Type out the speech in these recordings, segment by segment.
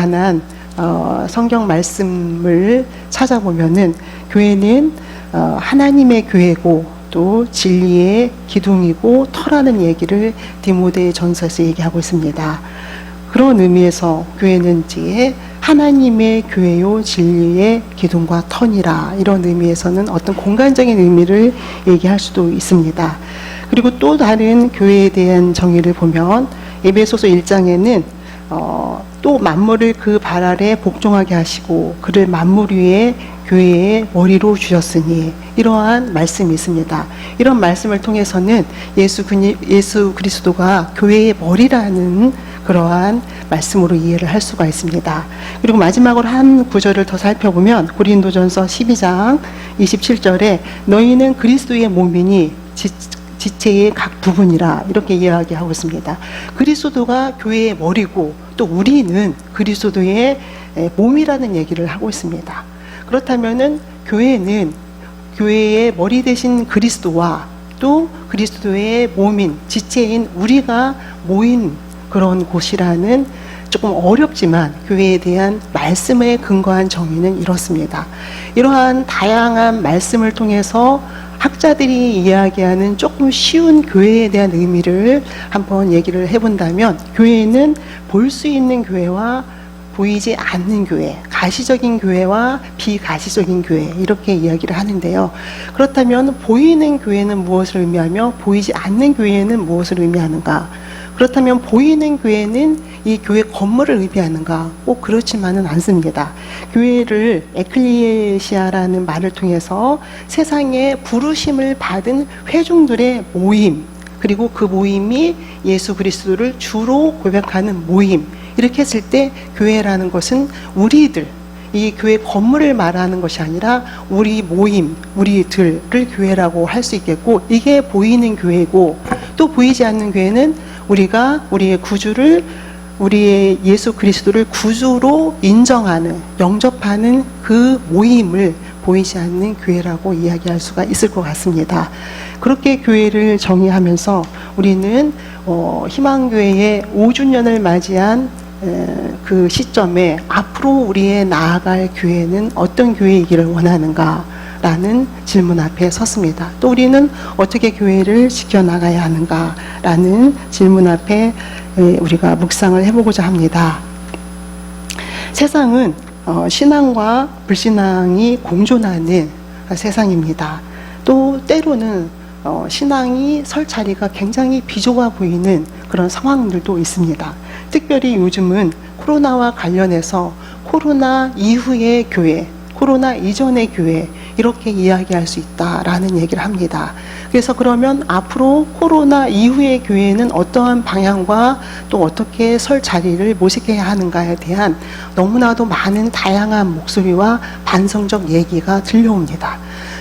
관한 성경 말씀을 찾아보면은 교회는 하나님의 교회고 또 진리의 기둥이고 터라는 얘기를 디모데 전서에서 얘기하고 있습니다. 그런 의미에서 교회는 이제 하나님의 교회요 진리의 기둥과 터니라, 이런 의미에서는 어떤 공간적인 의미를 얘기할 수도 있습니다. 그리고 또 다른 교회에 대한 정의를 보면 에베소서 1장에는 또 만물을 그 발 아래 복종하게 하시고 그를 만물 위에 교회의 머리로 주셨으니, 이러한 말씀이 있습니다. 이런 말씀을 통해서는 예수 그리스도가 교회의 머리라는 그러한 말씀으로 이해를 할 수가 있습니다. 그리고 마지막으로 한 구절을 더 살펴보면 고린도전서 12장 27절에 너희는 그리스도의 몸이니 지체의 각 부분이라, 이렇게 이야기하고 있습니다. 그리스도가 교회의 머리고 또 우리는 그리스도의 몸이라는 얘기를 하고 있습니다. 그렇다면은 교회는 교회의 머리 대신 그리스도와 또 그리스도의 몸인 지체인 우리가 모인 그런 곳이라는, 조금 어렵지만 교회에 대한 말씀에 근거한 정의는 이렇습니다. 이러한 다양한 말씀을 통해서 학자들이 이야기하는 조금 쉬운 교회에 대한 의미를 한번 얘기를 해본다면, 교회는 볼 수 있는 교회와 보이지 않는 교회, 가시적인 교회와 비가시적인 교회, 이렇게 이야기를 하는데요. 그렇다면 보이는 교회는 무엇을 의미하며 보이지 않는 교회는 무엇을 의미하는가? 그렇다면 보이는 교회는 이 교회 건물을 의미하는가? 꼭 그렇지만은 않습니다. 교회를 에클리시아라는 말을 통해서 세상에 부르심을 받은 회중들의 모임, 그리고 그 모임이 예수 그리스도를 주로 고백하는 모임, 이렇게 했을 때 교회라는 것은 우리들, 이 교회 건물을 말하는 것이 아니라 우리 모임, 우리들을 교회라고 할 수 있겠고, 이게 보이는 교회고, 또 보이지 않는 교회는 우리가 우리의 구주를, 우리의 예수 그리스도를 구주로 인정하는, 영접하는 그 모임을 보이지 않는 교회라고 이야기할 수가 있을 것 같습니다. 그렇게 교회를 정의하면서 우리는 희망교회의 5주년을 맞이한 그 시점에 앞으로 우리의 나아갈 교회는 어떤 교회이기를 원하는가 라는 질문 앞에 섰습니다. 또 우리는 어떻게 교회를 지켜나가야 하는가 라는 질문 앞에 우리가 묵상을 해보고자 합니다. 세상은 신앙과 불신앙이 공존하는 세상입니다. 또 때로는 신앙이 설 자리가 굉장히 비좁아 보이는 그런 상황들도 있습니다. 특별히 요즘은 코로나와 관련해서 코로나 이후의 교회, 코로나 이전의 교회, 이렇게 이야기할 수 있다라는 얘기를 합니다. 그래서 그러면 앞으로 코로나 이후의 교회는 어떠한 방향과 또 어떻게 설 자리를 모색해야 하는가에 대한 너무나도 많은 다양한 목소리와 반성적 얘기가 들려옵니다.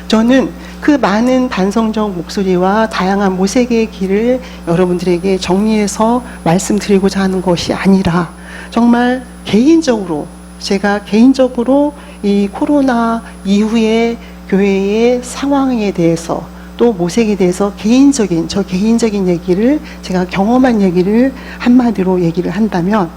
저는 그 많은 반성적 목소리와 다양한 모색의 길을 여러분들에게 정리해서 말씀드리고자 하는 것이 아니라, 정말 개인적으로, 제가 개인적으로 이 코로나 이후의 교회의 상황에 대해서 또 모색에 대해서 저 개인적인 얘기를, 제가 경험한 얘기를 한마디로 얘기를 한다면,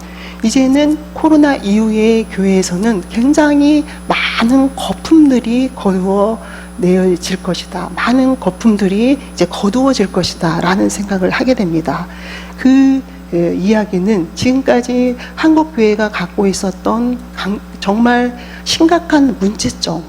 이제는 코로나 이후의 교회에서는 굉장히 많은 거품들이 거두어내질 것이다. 많은 거품들이 이제 거두어질 것이다 라는 생각을 하게 됩니다. 그 이야기는 지금까지 한국교회가 갖고 있었던 정말 심각한 문제점,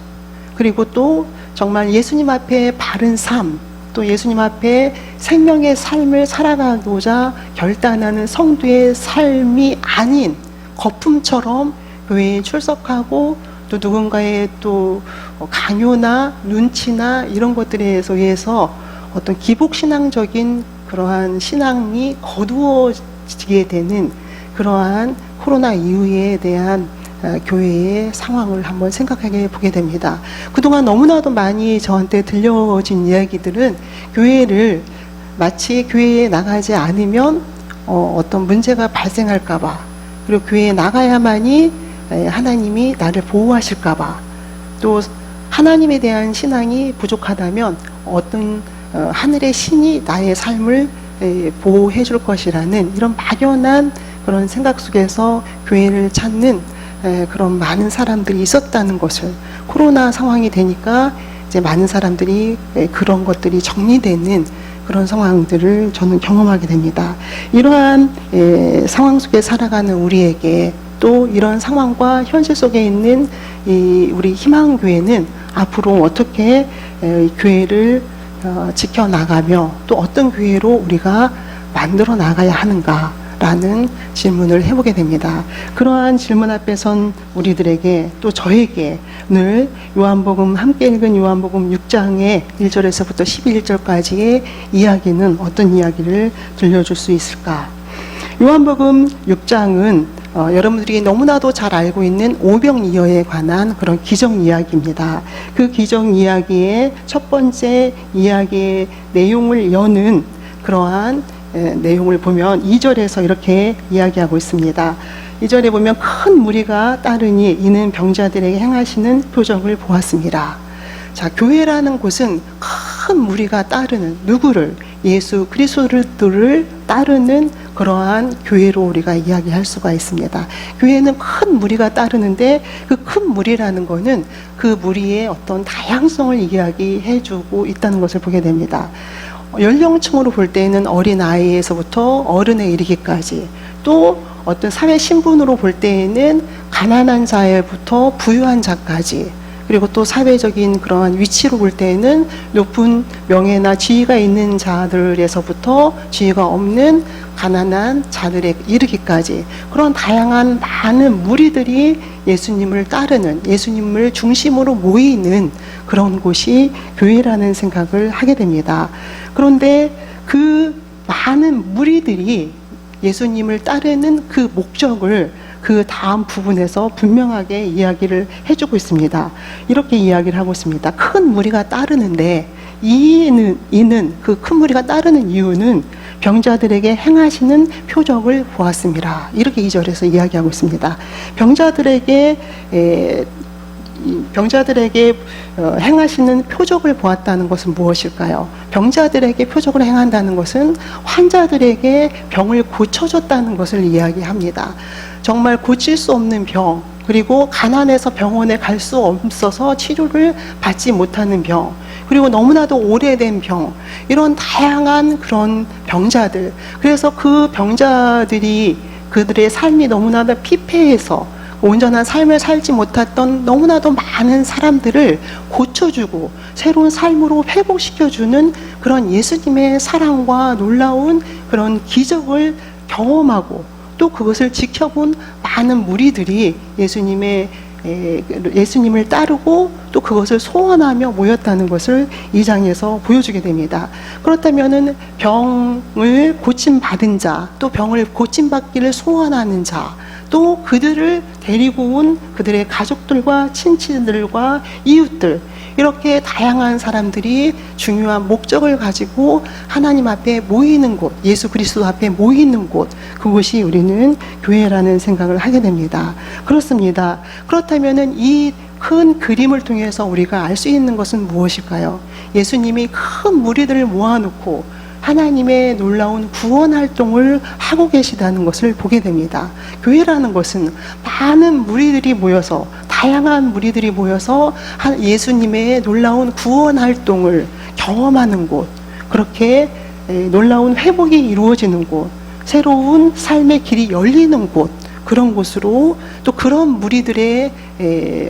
그리고 또 정말 예수님 앞에 바른 삶, 또 예수님 앞에 생명의 삶을 살아가고자 결단하는 성도의 삶이 아닌 거품처럼 교회에 출석하고 또 누군가의 또 강요나 눈치나 이런 것들에 의해서 어떤 기복신앙적인 그러한 신앙이 거두어지게 되는 그러한 코로나 이후에 대한 교회의 상황을 한번 생각해 보게 됩니다. 그동안 너무나도 많이 저한테 들려진 이야기들은 교회를 마치 교회에 나가지 않으면 어떤 문제가 발생할까봐, 그리고 교회에 나가야만이 하나님이 나를 보호하실까봐, 또 하나님에 대한 신앙이 부족하다면 어떤 하늘의 신이 나의 삶을 보호해 줄 것이라는 이런 막연한 그런 생각 속에서 교회를 찾는 그런 많은 사람들이 있었다는 것을, 코로나 상황이 되니까 이제 많은 사람들이 그런 것들이 정리되는 그런 상황들을 저는 경험하게 됩니다. 이러한 상황 속에 살아가는 우리에게, 또 이런 상황과 현실 속에 있는 우리 희망교회는 앞으로 어떻게 교회를 지켜나가며 또 어떤 교회로 우리가 만들어 나가야 하는가라는 질문을 해보게 됩니다. 그러한 질문 앞에 선 우리들에게, 또 저에게 늘 요한복음, 함께 읽은 요한복음 6장의 1절에서부터 11절까지의 이야기는 어떤 이야기를 들려줄 수 있을까? 요한복음 6장은 여러분들이 너무나도 잘 알고 있는 오병이어에 관한 그런 기적 이야기입니다. 그 기적 이야기의 첫 번째 이야기의 내용을 여는 그러한 내용을 보면 2절에서 이렇게 이야기하고 있습니다. 2절에 보면 큰 무리가 따르니 이는 병자들에게 행하시는 표적을 보았습니다. 자, 교회라는 곳은 큰 무리가 따르는, 누구를? 예수 그리스도를 따르는 그러한 교회로 우리가 이야기할 수가 있습니다. 교회는 큰 무리가 따르는데 그 큰 무리라는 거는 그 무리의 어떤 다양성을 이야기해 주고 있다는 것을 보게 됩니다. 연령층으로 볼 때는 어린아이에서부터 어른에 이르기까지, 또 어떤 사회 신분으로 볼 때에는 가난한 자에부터 부유한 자까지, 그리고 또 사회적인 그러한 위치로 볼 때에는 높은 명예나 지위가 있는 자들에서부터 지위가 없는 가난한 자들에 이르기까지, 그런 다양한 많은 무리들이 예수님을 따르는, 예수님을 중심으로 모이는 그런 곳이 교회라는 생각을 하게 됩니다. 그런데 그 많은 무리들이 예수님을 따르는 그 목적을 그 다음 부분에서 분명하게 이야기를 해주고 있습니다. 이렇게 이야기를 하고 있습니다. 큰 무리가 따르는데 이는 그 큰 무리가 따르는 이유는 병자들에게 행하시는 표적을 보았습니다. 이렇게 2절에서 이야기하고 있습니다. 병자들에게 행하시는 표적을 보았다는 것은 무엇일까요? 병자들에게 표적을 행한다는 것은 환자들에게 병을 고쳐줬다는 것을 이야기합니다. 정말 고칠 수 없는 병, 그리고 가난해서 병원에 갈 수 없어서 치료를 받지 못하는 병, 그리고 너무나도 오래된 병, 이런 다양한 그런 병자들, 그래서 그 병자들이 그들의 삶이 너무나도 피폐해서 온전한 삶을 살지 못했던 너무나도 많은 사람들을 고쳐주고 새로운 삶으로 회복시켜주는 그런 예수님의 사랑과 놀라운 그런 기적을 경험하고, 또 그것을 지켜본 많은 무리들이 예수님을 따르고 또 그것을 소원하며 모였다는 것을 이 장에서 보여주게 됩니다. 그렇다면은 병을 고침받은 자, 또 병을 고침받기를 소원하는 자, 또 그들을 데리고 온 그들의 가족들과 친지들과 이웃들, 이렇게 다양한 사람들이 중요한 목적을 가지고 하나님 앞에 모이는 곳, 예수 그리스도 앞에 모이는 곳, 그곳이 우리는 교회라는 생각을 하게 됩니다. 그렇습니다. 그렇다면은 이 큰 그림을 통해서 우리가 알 수 있는 것은 무엇일까요? 예수님이 큰 무리들을 모아놓고 하나님의 놀라운 구원 활동을 하고 계시다는 것을 보게 됩니다. 교회라는 것은 많은 무리들이 모여서, 다양한 무리들이 모여서 예수님의 놀라운 구원 활동을 경험하는 곳, 그렇게 놀라운 회복이 이루어지는 곳, 새로운 삶의 길이 열리는 곳, 그런 곳으로, 또 그런 무리들의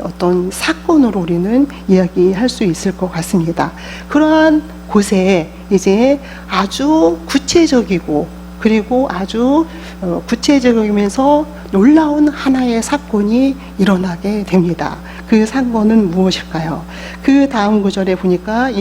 어떤 사건으로 우리는 이야기할 수 있을 것 같습니다. 그러한 곳에 이제 아주 구체적이고, 그리고 아주 구체적이면서 놀라운 하나의 사건이 일어나게 됩니다. 그 사건은 무엇일까요? 그 다음 구절에 보니까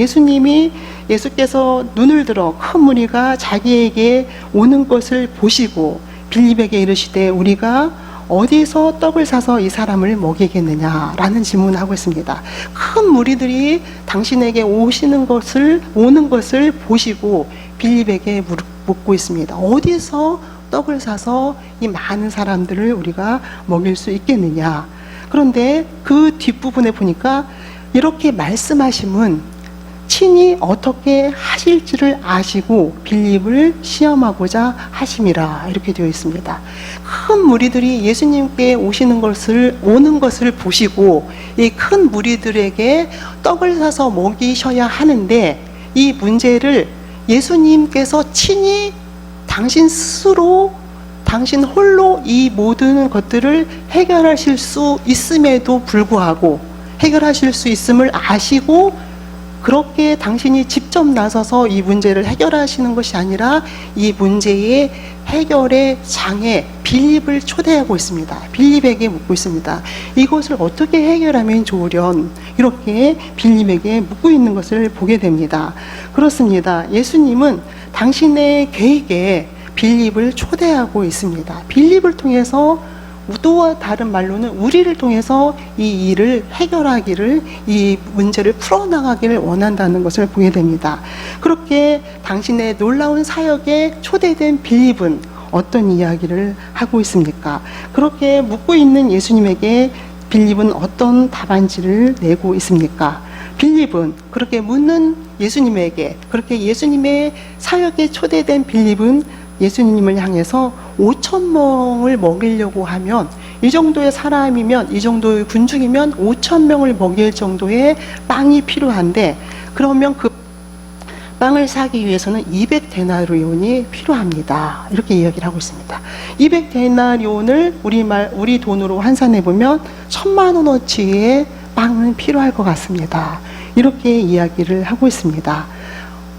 예수께서 눈을 들어 큰 무리가 자기에게 오는 것을 보시고 빌립에게 이르시되 우리가 어디서 떡을 사서 이 사람을 먹이겠느냐라는 질문을 하고 있습니다. 큰 무리들이 당신에게 오는 것을 보시고 빌립에게 묻고 있습니다. 어디서 떡을 사서 이 많은 사람들을 우리가 먹일 수 있겠느냐. 그런데 그 뒷부분에 보니까 이렇게 말씀하심은 친히 어떻게 하실지를 아시고 빌립을 시험하고자 하심이라 이렇게 되어 있습니다. 큰 무리들이 예수님께 오는 것을 보시고 이 큰 무리들에게 떡을 사서 먹이셔야 하는데 이 문제를 예수님께서 친히 당신 스스로 당신 홀로 이 모든 것들을 해결하실 수 있음에도 불구하고 해결하실 수 있음을 아시고 그렇게 당신이 직접 나서서 이 문제를 해결하시는 것이 아니라 이 문제의 해결의 장에 빌립을 초대하고 있습니다. 빌립에게 묻고 있습니다. 이것을 어떻게 해결하면 좋으련? 이렇게 빌립에게 묻고 있는 것을 보게 됩니다. 그렇습니다. 예수님은 당신의 계획에 빌립을 초대하고 있습니다. 빌립을 통해서 또한 다른 말로는 우리를 통해서 이 일을 해결하기를, 이 문제를 풀어나가기를 원한다는 것을 보게 됩니다. 그렇게 당신의 놀라운 사역에 초대된 빌립은 어떤 이야기를 하고 있습니까? 그렇게 묻고 있는 예수님에게 빌립은 어떤 답안지를 내고 있습니까? 빌립은 그렇게 묻는 예수님에게, 그렇게 예수님의 사역에 초대된 빌립은 예수님을 향해서 5,000명을 먹이려고 하면, 이 정도의 사람이면, 이 정도의 군중이면 5,000명을 먹일 정도의 빵이 필요한데, 그러면 그 빵을 사기 위해서는 200데나리온이 필요합니다. 이렇게 이야기를 하고 있습니다. 200데나리온을 우리 돈으로 환산해 보면 1,000만 원어치의 빵은 필요할 것 같습니다. 이렇게 이야기를 하고 있습니다.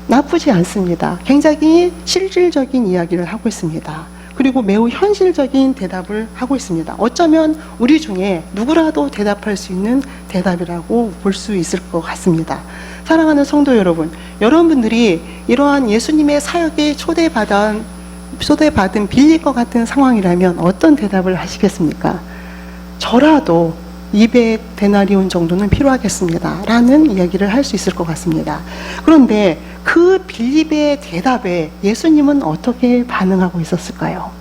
나쁘지 않습니다. 굉장히 실질적인 이야기를 하고 있습니다. 그리고 매우 현실적인 대답을 하고 있습니다. 어쩌면 우리 중에 누구라도 대답할 수 있는 대답이라고 볼 수 있을 것 같습니다. 사랑하는 성도 여러분, 여러분들이 이러한 예수님의 사역에 초대받은 빌립과 같은 상황이라면 어떤 대답을 하시겠습니까? 저라도 200데나리온 정도는 필요하겠습니다 라는 이야기를 할 수 있을 것 같습니다. 그런데 그 빌립의 대답에 예수님은 어떻게 반응하고 있었을까요?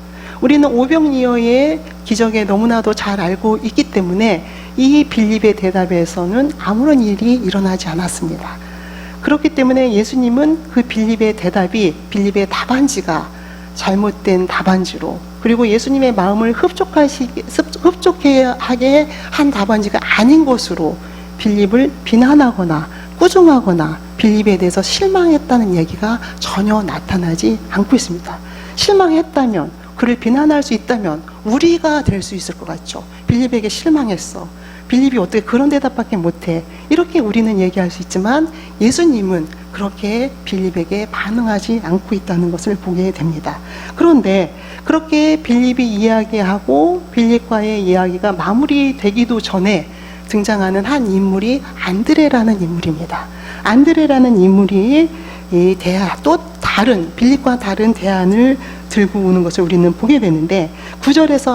우리는 오병이어의 기적에 너무나도 잘 알고 있기 때문에 이 빌립의 대답에서는 아무런 일이 일어나지 않았습니다. 그렇기 때문에 예수님은 그 빌립의 빌립의 답안지가 잘못된 답안지로, 그리고 예수님의 마음을 흡족하게 한 답안지가 아닌 것으로 빌립을 비난하거나 꾸중하거나 빌립에 대해서 실망했다는 얘기가 전혀 나타나지 않고 있습니다. 실망했다면, 그를 비난할 수 있다면 우리가 될 수 있을 것 같죠. 빌립에게 실망했어. 빌립이 어떻게 그런 대답밖에 못해. 이렇게 우리는 얘기할 수 있지만 예수님은 그렇게 빌립에게 반응하지 않고 있다는 것을 보게 됩니다. 그런데 그렇게 빌립이 이야기하고 빌립과의 이야기가 마무리되기도 전에 등장하는 한 인물이 안드레라는 인물입니다. 안드레라는 인물이 또 다른, 빌립과 다른 대안을 들고 오는 것을 우리는 보게 되는데, 9절에서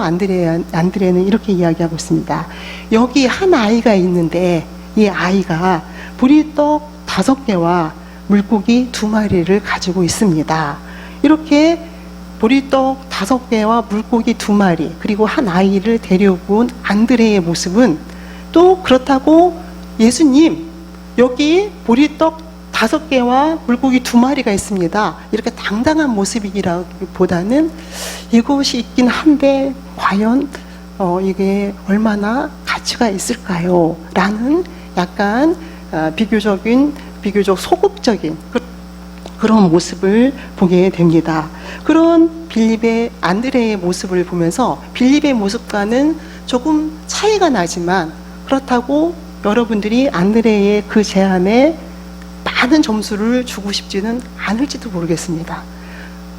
안드레는 이렇게 이야기하고 있습니다. 여기 한 아이가 있는데 이 아이가 보리떡 5개와 물고기 2마리를 가지고 있습니다. 이렇게 보리떡 5개와 물고기 2마리, 그리고 한 아이를 데려온 안드레의 모습은, 또 그렇다고 예수님 여기 보리떡 5개와 물고기 2마리가 있습니다, 이렇게 당당한 모습이라기보다는 이것이 있긴 한데 과연 이게 얼마나 가치가 있을까요? 라는 약간 비교적 소극적인 그런 모습을 보게 됩니다. 그런 안드레의 모습을 보면서 빌립의 모습과는 조금 차이가 나지만, 그렇다고 여러분들이 안드레의 그 제안에 많은 점수를 주고 싶지는 않을지도 모르겠습니다.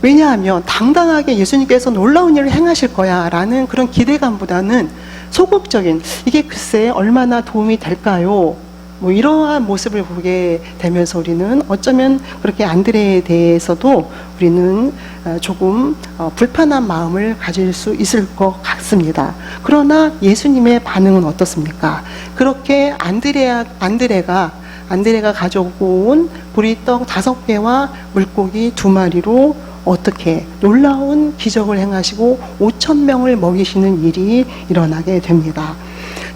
왜냐하면 당당하게 예수님께서 놀라운 일을 행하실 거야 라는 그런 기대감보다는 소극적인, 이게 글쎄 얼마나 도움이 될까요? 이러한 모습을 보게 되면서 우리는 어쩌면 그렇게 안드레에 대해서도 우리는 조금 불편한 마음을 가질 수 있을 것 같습니다. 그러나 예수님의 반응은 어떻습니까? 그렇게 안드레가 가져온 보리떡 5개와 물고기 2마리로 어떻게 놀라운 기적을 행하시고 5,000명을 먹이시는 일이 일어나게 됩니다.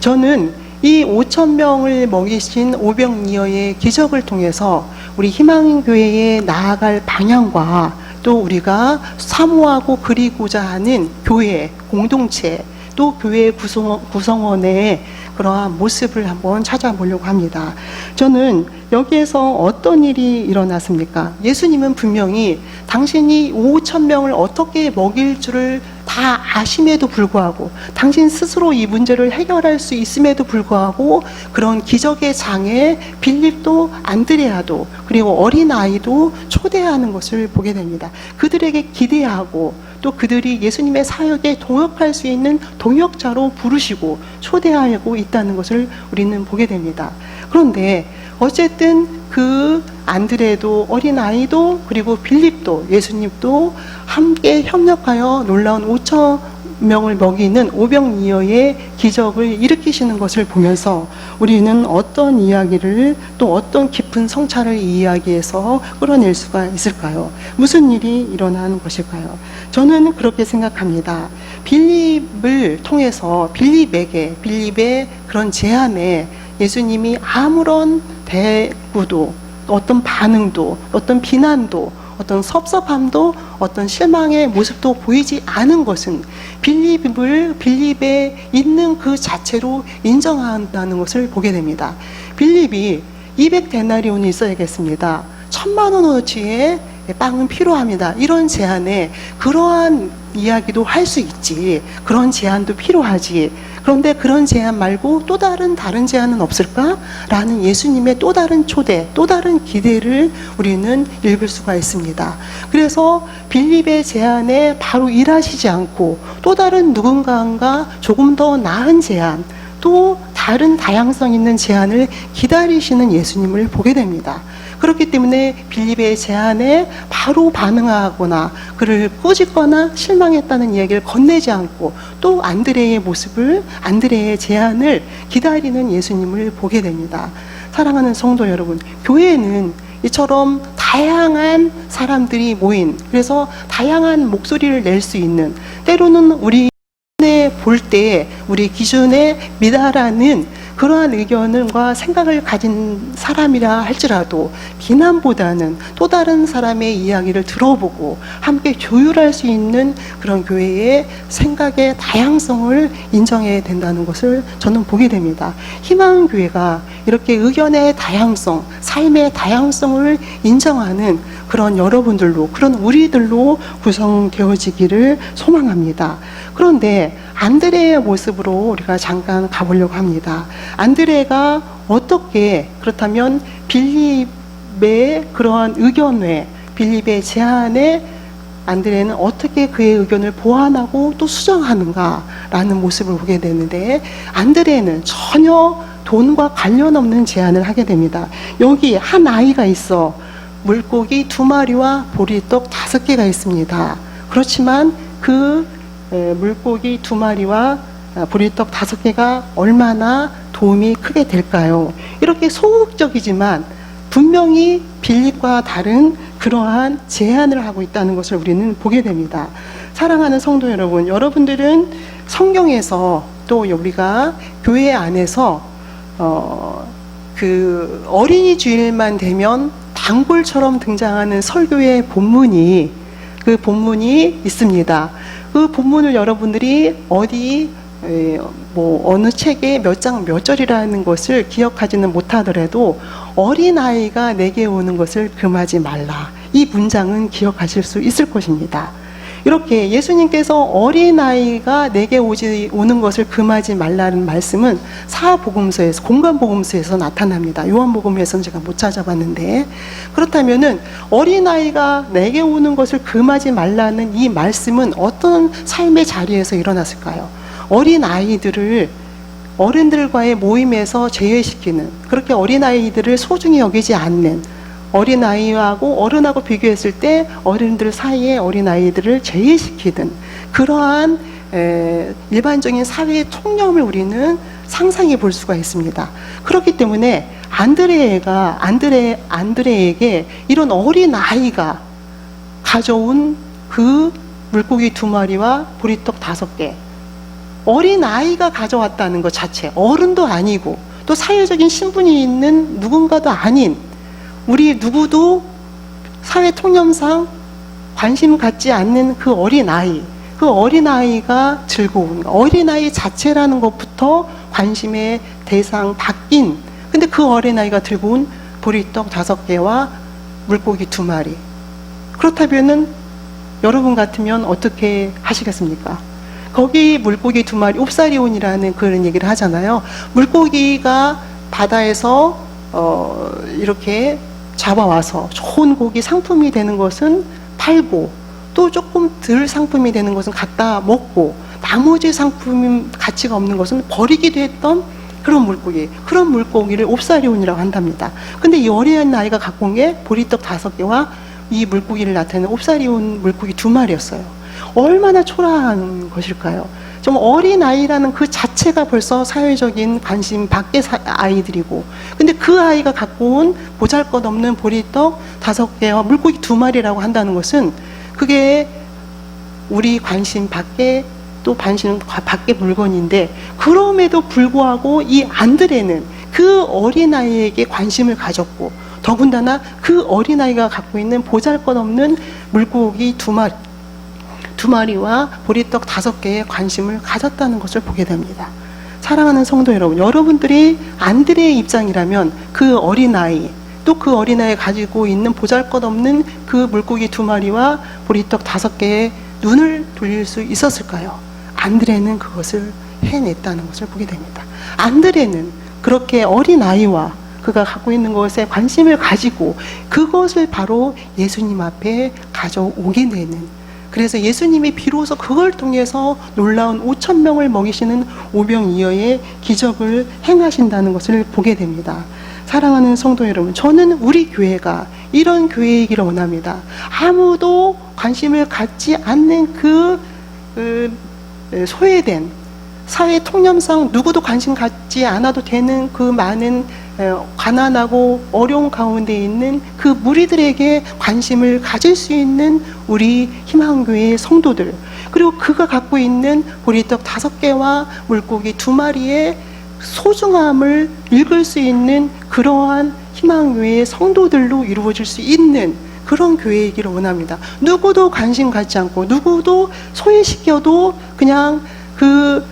저는 이 5천 명을 먹이신 오병이어의 기적을 통해서 우리 희망교회에 나아갈 방향과 또 우리가 사모하고 그리고자 하는 교회, 공동체, 또 교회 구성원의 그러한 모습을 한번 찾아보려고 합니다. 저는 여기에서 어떤 일이 일어났습니까? 예수님은 분명히 당신이 5천 명을 어떻게 먹일 줄을 다 아심에도 불구하고, 당신 스스로 이 문제를 해결할 수 있음에도 불구하고 그런 기적의 장에 빌립도 안드레아도 그리고 어린아이도 초대하는 것을 보게 됩니다. 그들에게 기대하고 또 그들이 예수님의 사역에 동역할 수 있는 동역자로 부르시고 초대하고 있다는 것을 우리는 보게 됩니다. 그런데 어쨌든 그 안드레도 어린아이도 그리고 빌립도 예수님도 함께 협력하여 놀라운 5천 명을 먹이는 오병이어의 기적을 일으키시는 것을 보면서 우리는 어떤 이야기를 또 어떤 깊은 성찰을 이 이야기에서 끌어낼 수가 있을까요? 무슨 일이 일어나는 것일까요? 저는 그렇게 생각합니다. 빌립을 통해서 빌립의 그런 제안에 예수님이 아무런 대꾸도 어떤 반응도 어떤 비난도 어떤 섭섭함도 어떤 실망의 모습도 보이지 않은 것은 빌립에 있는 그 자체로 인정한다는 것을 보게 됩니다. 빌립이 200데나리온이 있어야겠습니다. 1,000,000원어치의 빵은 필요합니다. 이런 제안에 그러한 이야기도 할 수 있지. 그런 제안도 필요하지. 그런데 그런 제안 말고 또 다른 제안은 없을까? 라는 예수님의 또 다른 초대, 또 다른 기대를 우리는 읽을 수가 있습니다. 그래서 빌립의 제안에 바로 일하시지 않고 또 다른 누군가가 조금 더 나은 제안, 또 다른 다양성 있는 제안을 기다리시는 예수님을 보게 됩니다. 그렇기 때문에 빌립의 제안에 바로 반응하거나 그를 꾸짖거나 실망했다는 이야기를 건네지 않고 또 안드레의 제안을 기다리는 예수님을 보게 됩니다. 사랑하는 성도 여러분, 교회는 이처럼 다양한 사람들이 모인, 그래서 다양한 목소리를 낼 수 있는, 때로는 우리 볼 때 우리 기준에 미달하는 그러한 의견과 생각을 가진 사람이라 할지라도 비난보다는 또 다른 사람의 이야기를 들어보고 함께 조율할 수 있는 그런 교회의 생각의 다양성을 인정해야 된다는 것을 저는 보게 됩니다. 희망교회가 이렇게 의견의 다양성, 삶의 다양성을 인정하는 그런 여러분들로, 그런 우리들로 구성되어지기를 소망합니다. 그런데 안드레의 모습으로 우리가 잠깐 가보려고 합니다. 안드레가 어떻게, 그렇다면 빌립의 그러한 의견 외, 빌립의 제안에 안드레는 어떻게 그의 의견을 보완하고 또 수정하는가라는 모습을 보게 되는데, 안드레는 전혀 돈과 관련 없는 제안을 하게 됩니다. 여기 한 아이가 있어. 물고기 2마리와 보리떡 5개가 있습니다. 그렇지만 그 물고기 2마리와 보리떡 5개가 얼마나 도움이 크게 될까요? 이렇게 소극적이지만 분명히 빌립과 다른 그러한 제안을 하고 있다는 것을 우리는 보게 됩니다. 사랑하는 성도 여러분, 여러분들은 성경에서 또 우리가 교회 안에서 그 어린이 주일만 되면 단골처럼 등장하는 설교의 본문이 있습니다. 그 본문을 여러분들이 어느 책에 몇 장 몇 절이라는 것을 기억하지는 못하더라도 어린아이가 내게 오는 것을 금하지 말라. 이 문장은 기억하실 수 있을 것입니다. 이렇게 예수님께서 어린아이가 내게 오는 것을 금하지 말라는 말씀은 사복음서에서, 공간복음서에서 나타납니다. 요한복음에서는 제가 못 찾아봤는데, 그렇다면은 어린아이가 내게 오는 것을 금하지 말라는 이 말씀은 어떤 삶의 자리에서 일어났을까요? 어린아이들을 어른들과의 모임에서 제외시키는, 그렇게 어린아이들을 소중히 여기지 않는, 어린아이하고 어른하고 비교했을 때 어른들 사이에 어린아이들을 제외시키는 그러한 일반적인 사회의 통념을 우리는 상상해 볼 수가 있습니다. 그렇기 때문에 안드레에게 이런 어린아이가 가져온 그 물고기 2마리와 보리떡 5개, 어린 아이가 가져왔다는 것 자체, 어른도 아니고 또 사회적인 신분이 있는 누군가도 아닌 우리 누구도 사회 통념상 관심 갖지 않는 그 어린아이, 그 어린아이가 즐거운, 어린아이 자체라는 것부터 관심의 대상 바뀐, 근데 그 어린아이가 들고 온 보리떡 5개와 물고기 2마리. 그렇다면은 여러분 같으면 어떻게 하시겠습니까? 거기 물고기 2마리, 옵사리온이라는 그런 얘기를 하잖아요. 물고기가 바다에서 이렇게 잡아와서 좋은 고기 상품이 되는 것은 팔고, 또 조금 덜 상품이 되는 것은 갖다 먹고, 나머지 상품 가치가 없는 것은 버리기도 했던 그런 물고기를 옵사리온이라고 한답니다. 근데 이 어린 아이가 갖고 온 게 보리떡 5개와 이 물고기를 나타내는 옵사리온 물고기 2마리였어요. 얼마나 초라한 것일까요? 좀 어린 아이라는 그 자체가 벌써 사회적인 관심 밖의 아이들이고, 근데 그 아이가 갖고 온 보잘것없는 보리떡 5개와 물고기 2마리라고 한다는 것은 그게 우리 관심 밖에, 또 관심 밖의 물건인데, 그럼에도 불구하고 이 안드레는 그 어린아이에게 관심을 가졌고, 더군다나 그 어린아이가 갖고 있는 보잘것없는 물고기 2마리와 보리떡 5개에 관심을 가졌다는 것을 보게 됩니다. 사랑하는 성도 여러분, 여러분들이 안드레의 입장이라면 그 어린아이, 또 그 어린아이가 가지고 있는 보잘것없는 그 물고기 2마리와 보리떡 5개에 눈을 돌릴 수 있었을까요? 안드레는 그것을 해냈다는 것을 보게 됩니다. 안드레는 그렇게 어린아이와 그가 갖고 있는 것에 관심을 가지고 그것을 바로 예수님 앞에 가져오게 되는, 그래서 예수님이 비로소 그걸 통해서 놀라운 5,000명을 먹이시는 오병이어의 기적을 행하신다는 것을 보게 됩니다. 사랑하는 성도 여러분, 저는 우리 교회가 이런 교회이기를 원합니다. 아무도 관심을 갖지 않는 그 소외된, 사회 통념상 누구도 관심 갖지 않아도 되는 그 많은 가난하고 어려운 가운데 있는 그 무리들에게 관심을 가질 수 있는 우리 희망교회의 성도들, 그리고 그가 갖고 있는 보리떡 5개와 물고기 2마리의 소중함을 읽을 수 있는 그러한 희망교회의 성도들로 이루어질 수 있는 그런 교회이기를 원합니다. 누구도 관심 갖지 않고 누구도 소외시켜도 그냥 그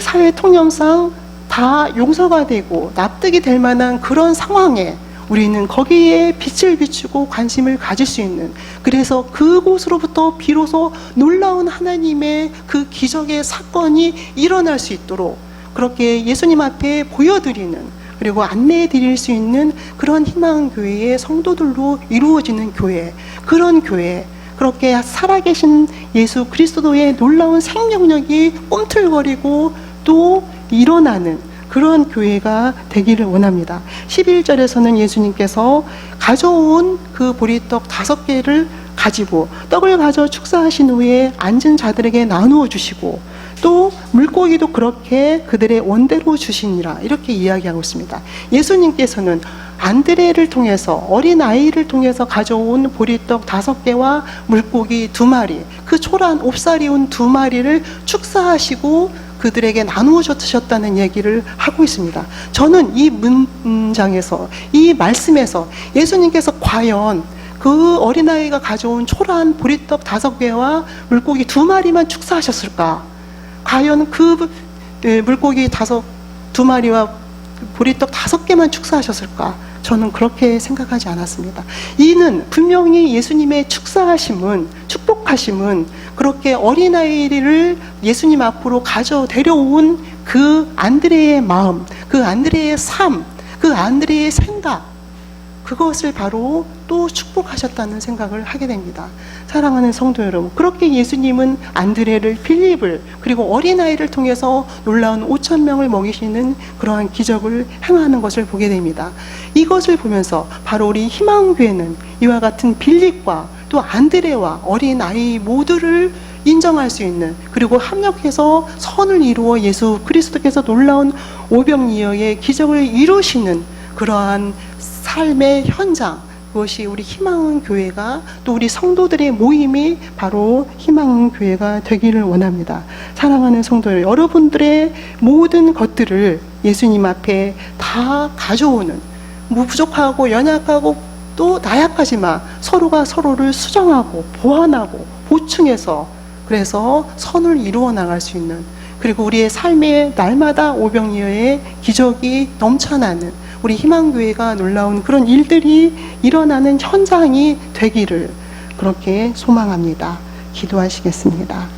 사회 통념상 다 용서가 되고 납득이 될 만한 그런 상황에 우리는 거기에 빛을 비추고 관심을 가질 수 있는, 그래서 그곳으로부터 비로소 놀라운 하나님의 그 기적의 사건이 일어날 수 있도록 그렇게 예수님 앞에 보여드리는, 그리고 안내해 드릴 수 있는 그런 희망교회의 성도들로 이루어지는 교회, 그런 교회, 그렇게 살아계신 예수 그리스도의 놀라운 생명력이 꿈틀거리고 또 일어나는 그런 교회가 되기를 원합니다. 11절에서는 예수님께서 가져온 그 보리떡 5개를 가지고 떡을 가져 축사하신 후에 앉은 자들에게 나누어 주시고, 또 물고기도 그렇게 그들의 원대로 주시니라, 이렇게 이야기하고 있습니다. 예수님께서는 안드레를 통해서, 어린아이를 통해서 가져온 보리떡 5개와 물고기 2마리, 그 초라한 옵사리온 2마리를 축사하시고 그들에게 나누어 주셨다는 얘기를 하고 있습니다. 저는 이 문장에서, 이 말씀에서 예수님께서 과연 그 어린아이가 가져온 초라한 보리떡 5개와 물고기 2마리만 축사하셨을까? 과연 그 물고기 2마리와 보리떡 5개만 축사하셨을까? 저는 그렇게 생각하지 않았습니다. 이는 분명히 예수님의 축사하심은, 축복하심은 그렇게 어린아이를 예수님 앞으로 데려온 그 안드레의 마음, 그 안드레의 삶, 그 안드레의 생각, 그것을 바로 또 축복하셨다는 생각을 하게 됩니다. 사랑하는 성도 여러분, 그렇게 예수님은 안드레를, 필립을, 그리고 어린아이를 통해서 놀라운 5,000명을 먹이시는 그러한 기적을 행하는 것을 보게 됩니다. 이것을 보면서 바로 우리 희망교회는 이와 같은 필립과 또 안드레와 어린아이 모두를 인정할 수 있는, 그리고 합력해서 선을 이루어 예수 그리스도께서 놀라운 오병이어의 기적을 이루시는 그러한 삶의 현장, 그것이 우리 희망교회가 또 우리 성도들의 모임이 바로 희망교회가 되기를 원합니다. 사랑하는 성도 여러분들의 모든 것들을 예수님 앞에 다 가져오는, 뭐 부족하고 연약하고 또 나약하지만 서로가 서로를 수정하고 보완하고 보충해서 그래서 선을 이루어 나갈 수 있는, 그리고 우리의 삶에 날마다 오병이어의 기적이 넘쳐나는 우리 희망교회가 놀라운 그런 일들이 일어나는 현장이 되기를 그렇게 소망합니다. 기도하시겠습니다.